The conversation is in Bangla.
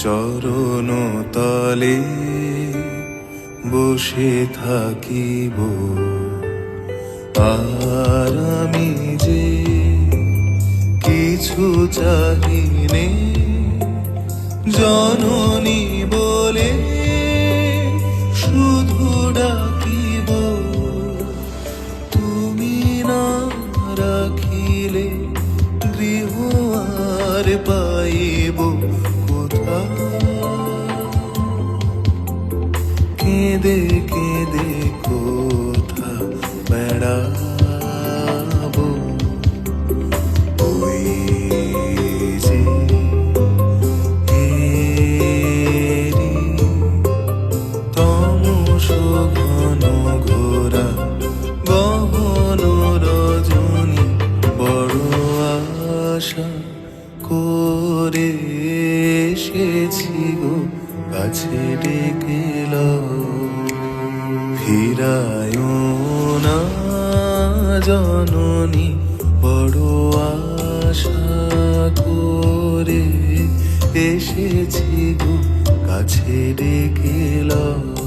চরণ তলে বসে থাকিব, আর আমি যে কিছু চাহিনে, জননী বলে শুধু ডাকিব। তুমি না রাখিলে গৃহ আর পাইব কোথা? কেঁদে কেঁদে কোথা বেড়াবো? ওই যে এরি তমস ঘন ঘোরা গহন রজনী, বড় আশা করে এসেছি গো কাছে ডেকে লও। ফিরায় না জননী, বড় আশা করে এসেছি গো কাছে ডেকে লও।